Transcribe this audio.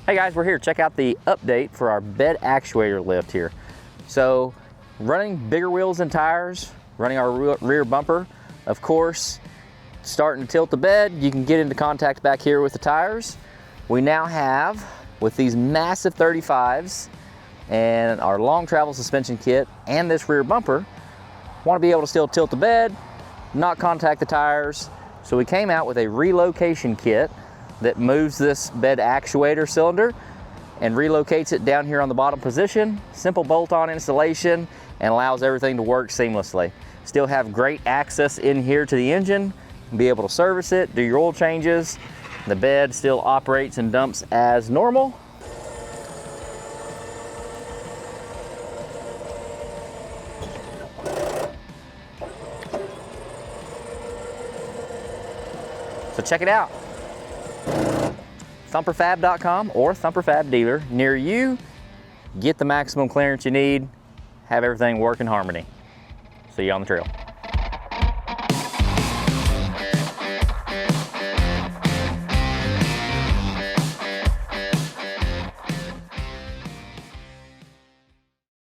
Hey guys, we're here. Check out the update for our bed actuator lift here. So, running bigger wheels and tires, running our rear bumper. Of course, starting to tilt the bed, you can get into contact back here with the tires. We now have, with these massive 35s and our long travel suspension kit and this rear bumper, want to be able to still tilt the bed, not contact the tires. So we came out with a relocation kit that moves this bed actuator cylinder and relocates it down here on the bottom position. Simple bolt-on installation and allows everything to work seamlessly. Still have great access in here to the engine, be able to service it, do your oil changes. The bed still operates and dumps as normal. So check it out. ThumperFab.com or Thumper Fab dealer near you. Get the maximum clearance you need. Have everything work in harmony. See you on the trail.